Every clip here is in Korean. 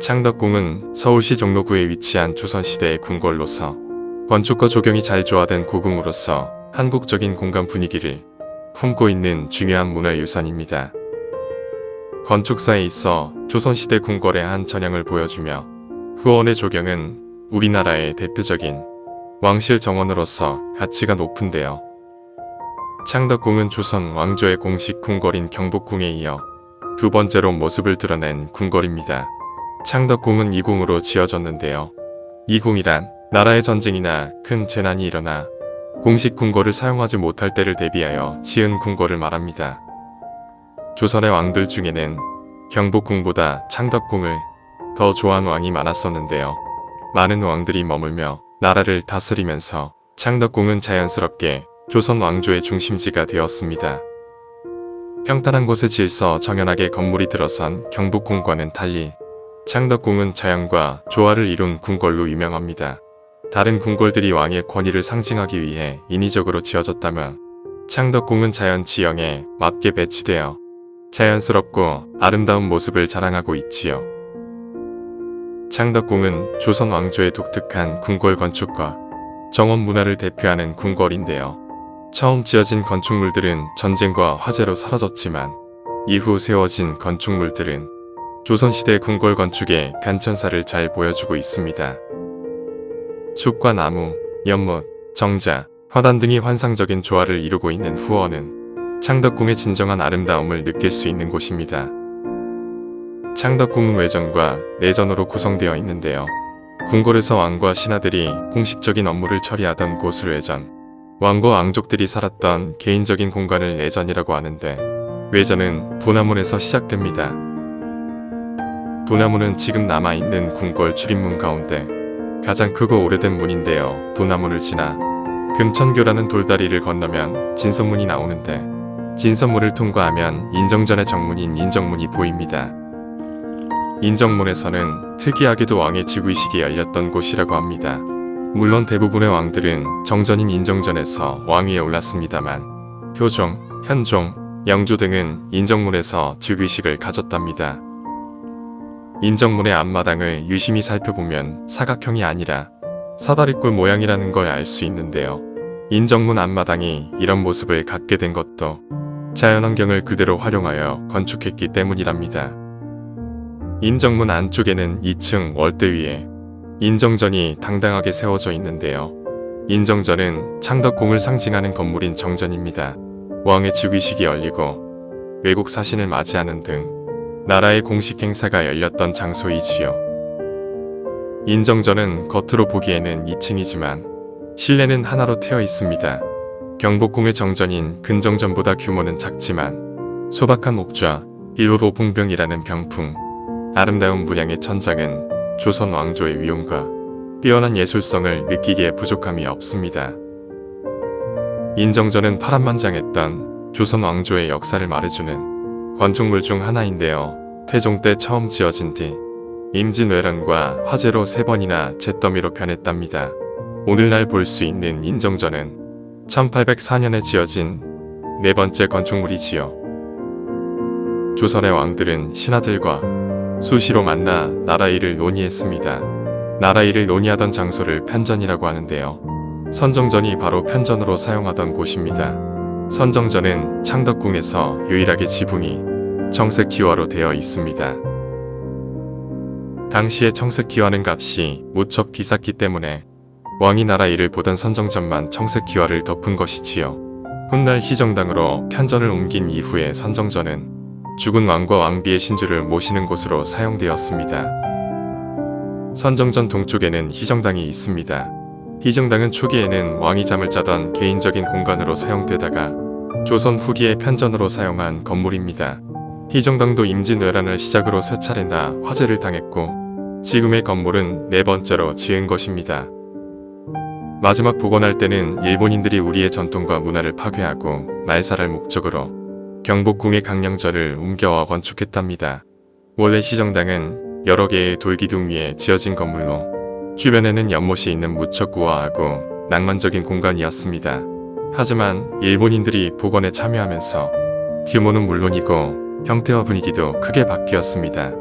창덕궁은 서울시 종로구에 위치한 조선시대의 궁궐로서 건축과 조경이 잘 조화된 고궁으로서 한국적인 공간 분위기를 품고 있는 중요한 문화유산입니다. 건축사에 있어 조선시대 궁궐의 한 전형을 보여주며 후원의 조경은 우리나라의 대표적인 왕실 정원으로서 가치가 높은데요. 창덕궁은 조선 왕조의 공식 궁궐인 경복궁에 이어 두 번째로 모습을 드러낸 궁궐입니다. 창덕궁은 이궁으로 지어졌는데요. 이궁이란 나라의 전쟁이나 큰 재난이 일어나 공식 궁궐을 사용하지 못할 때를 대비하여 지은 궁궐을 말합니다. 조선의 왕들 중에는 경복궁보다 창덕궁을 더 좋아하는 왕이 많았었는데요. 많은 왕들이 머물며 나라를 다스리면서 창덕궁은 자연스럽게 조선 왕조의 중심지가 되었습니다. 평탄한 곳에 질서 정연하게 건물이 들어선 경복궁과는 달리 창덕궁은 자연과 조화를 이룬 궁궐로 유명합니다. 다른 궁궐들이 왕의 권위를 상징하기 위해 인위적으로 지어졌다면 창덕궁은 자연 지형에 맞게 배치되어 자연스럽고 아름다운 모습을 자랑하고 있지요. 창덕궁은 조선 왕조의 독특한 궁궐 건축과 정원 문화를 대표하는 궁궐인데요. 처음 지어진 건축물들은 전쟁과 화재로 사라졌지만 이후 세워진 건축물들은 조선시대 궁궐 건축의 변천사를 잘 보여주고 있습니다. 숲과 나무, 연못, 정자, 화단 등이 환상적인 조화를 이루고 있는 후원은 창덕궁의 진정한 아름다움을 느낄 수 있는 곳입니다. 창덕궁은 외전과 내전으로 구성되어 있는데요. 궁궐에서 왕과 신하들이 공식적인 업무를 처리하던 곳을 외전, 왕과 왕족들이 살았던 개인적인 공간을 내전이라고 하는데 외전은 도남문에서 시작됩니다. 도남문은 지금 남아있는 궁궐 출입문 가운데 가장 크고 오래된 문인데요. 도남문을 지나 금천교라는 돌다리를 건너면 진선문이 나오는데 진선문을 통과하면 인정전의 정문인 인정문이 보입니다. 인정문에서는 특이하게도 왕의 즉위식이 열렸던 곳이라고 합니다. 물론 대부분의 왕들은 정전인 인정전에서 왕위에 올랐습니다만 효종, 현종, 영조 등은 인정문에서 즉위식을 가졌답니다. 인정문의 앞마당을 유심히 살펴보면 사각형이 아니라 사다리꼴 모양이라는 걸 알 수 있는데요. 인정문 앞마당이 이런 모습을 갖게 된 것도 자연환경을 그대로 활용하여 건축했기 때문이랍니다. 인정문 안쪽에는 2층 월대 위에 인정전이 당당하게 세워져 있는데요. 인정전은 창덕궁을 상징하는 건물인 정전입니다. 왕의 즉위식이 열리고 외국 사신을 맞이하는 등 나라의 공식 행사가 열렸던 장소이지요. 인정전은 겉으로 보기에는 2층이지만 실내는 하나로 트여 있습니다. 경복궁의 정전인 근정전보다 규모는 작지만 소박한 옥좌, 일호로 봉병이라는 병풍, 아름다운 문양의 천장은 조선 왕조의 위용과 뛰어난 예술성을 느끼기에 부족함이 없습니다. 인정전은 파란만장했던 조선 왕조의 역사를 말해주는 건축물 중 하나인데요. 태종 때 처음 지어진 뒤 임진왜란과 화재로 3번이나 잿더미로 변했답니다. 오늘날 볼 수 있는 인정전은 1804년에 지어진 4번째 건축물이지요. 조선의 왕들은 신하들과 수시로 만나 나라 일을 논의했습니다. 나라 일을 논의하던 장소를 편전이라고 하는데요. 선정전이 바로 편전으로 사용하던 곳입니다. 선정전은 창덕궁에서 유일하게 지붕이 청색 기와로 되어 있습니다. 당시의 청색 기와는 값이 무척 비쌌기 때문에 왕이 나라 일을 보던 선정전만 청색 기와를 덮은 것이지요. 훗날 희정당으로 편전을 옮긴 이후에 선정전은 죽은 왕과 왕비의 신주를 모시는 곳으로 사용되었습니다. 선정전 동쪽에는 희정당이 있습니다. 희정당은 초기에는 왕이 잠을 자던 개인적인 공간으로 사용되다가 조선 후기에 편전으로 사용한 건물입니다. 희정당도 임진왜란을 시작으로 3차례나 화재를 당했고 지금의 건물은 4번째로 지은 것입니다. 마지막 복원할 때는 일본인들이 우리의 전통과 문화를 파괴하고 말살할 목적으로 경복궁의 강령절을 옮겨와 건축했답니다. 원래 희정당은 여러 개의 돌기둥 위에 지어진 건물로 주변에는 연못이 있는 무척 우아하고 낭만적인 공간이었습니다. 하지만 일본인들이 복원에 참여하면서 규모는 물론이고 형태와 분위기도 크게 바뀌었습니다.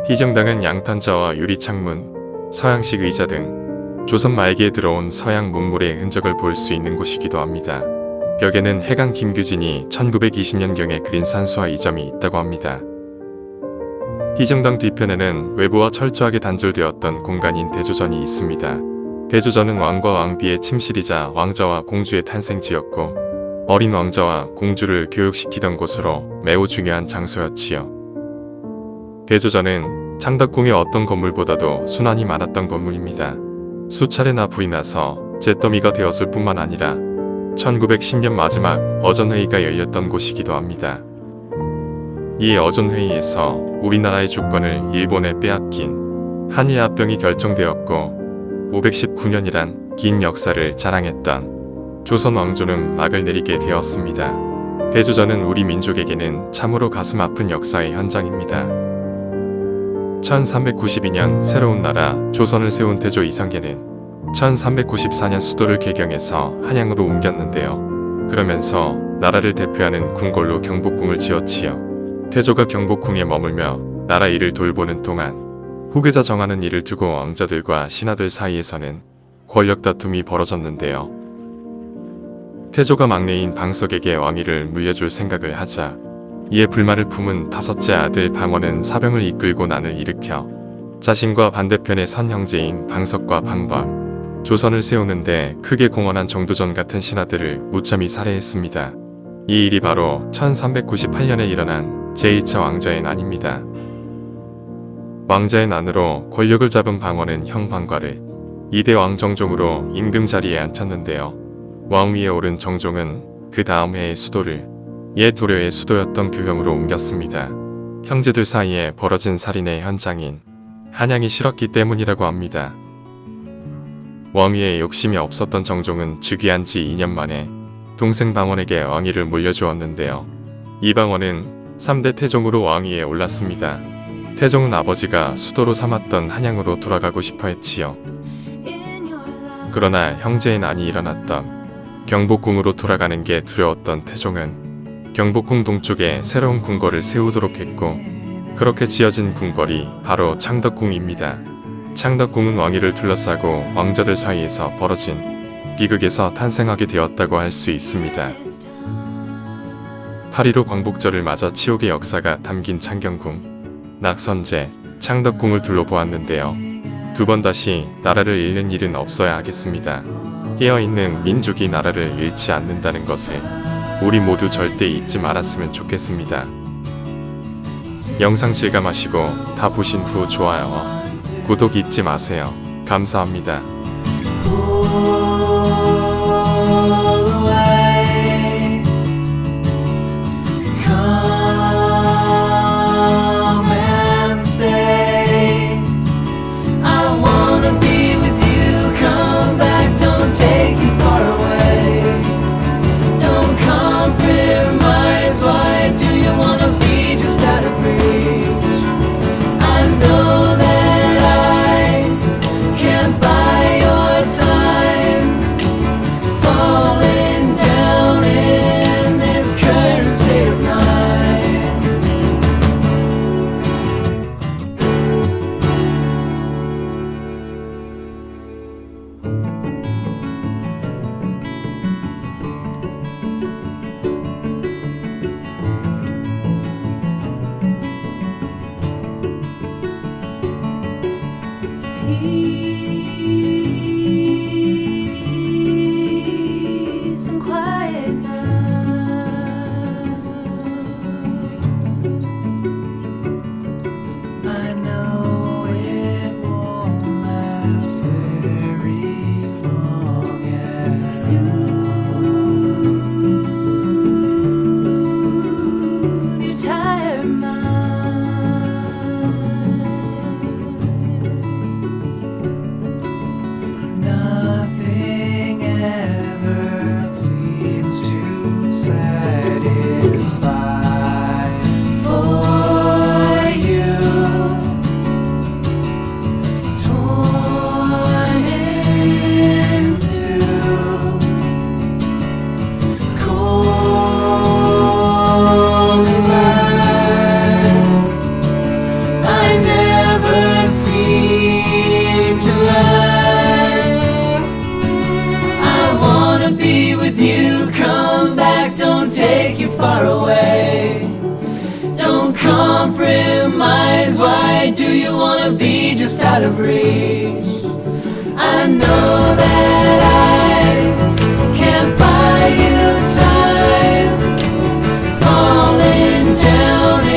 희경당은 양탄자와 유리창문, 서양식 의자 등 조선 말기에 들어온 서양 문물의 흔적을 볼 수 있는 곳이기도 합니다. 벽에는 해강 김규진이 1920년경에 그린 산수화 이점이 있다고 합니다. 희정당 뒤편에는 외부와 철저하게 단절되었던 공간인 대조전이 있습니다. 대조전은 왕과 왕비의 침실이자 왕자와 공주의 탄생지였고 어린 왕자와 공주를 교육시키던 곳으로 매우 중요한 장소였지요. 대조전은 창덕궁의 어떤 건물보다도 순환이 많았던 건물입니다. 수차례나 불이 나서 잿더미가 되었을 뿐만 아니라 1910년 마지막 어전회의가 열렸던 곳이기도 합니다. 이 어전회의에서 우리나라의 주권을 일본에 빼앗긴 한일합병이 결정되었고 519년이란 긴 역사를 자랑했던 조선 왕조는 막을 내리게 되었습니다. 대조전은 우리 민족에게는 참으로 가슴 아픈 역사의 현장입니다. 1392년 새로운 나라 조선을 세운 태조 이성계는 1394년 수도를 개경해서 한양으로 옮겼는데요. 그러면서 나라를 대표하는 궁궐로 경복궁을 지었지요. 태조가 경복궁에 머물며 나라 일을 돌보는 동안 후계자 정하는 일을 두고 왕자들과 신하들 사이에서는 권력 다툼이 벌어졌는데요. 태조가 막내인 방석에게 왕위를 물려줄 생각을 하자 이에 불만을 품은 다섯째 아들 방원은 사병을 이끌고 난을 일으켜 자신과 반대편에 선 형제인 방석과 방범, 조선을 세우는데 크게 공헌한 정도전 같은 신하들을 무참히 살해했습니다. 이 일이 바로 1398년에 일어난 제1차 왕자의 난입니다. 왕자의 난으로 권력을 잡은 방원은 형 방과를 2대 왕정종으로 임금 자리에 앉혔는데요. 왕위에 오른 정종은 그 다음 해의 수도를 옛 도려의 수도였던 교경으로 옮겼습니다. 형제들 사이에 벌어진 살인의 현장인 한양이 싫었기 때문이라고 합니다. 왕위에 욕심이 없었던 정종은 즉위한 지 2년 만에 동생 방원에게 왕위를 물려주었는데요. 이 방원은 3대 태종으로 왕위에 올랐습니다. 태종은 아버지가 수도로 삼았던 한양으로 돌아가고 싶어 했지요. 그러나 형제의 난이 일어났던 경복궁으로 돌아가는 게 두려웠던 태종은 경복궁 동쪽에 새로운 궁궐을 세우도록 했고 그렇게 지어진 궁궐이 바로 창덕궁입니다. 창덕궁은 왕위를 둘러싸고 왕자들 사이에서 벌어진 비극에서 탄생하게 되었다고 할 수 있습니다. 8.15 광복절을 맞아 치욕의 역사가 담긴 창경궁, 낙선제, 창덕궁을 둘러보았는데요. 두 번 다시 나라를 잃는 일은 없어야 하겠습니다. 깨어있는 민족이 나라를 잃지 않는다는 것을 우리 모두 절대 잊지 말았으면 좋겠습니다. 영상 실감하시고 다 보신 후 좋아요와 구독 잊지 마세요. 감사합니다. Peace and quiet now. I know it won't last very long and soothe your tired mind. Why do you wanna be just out of reach? I know that I can't buy you time, falling down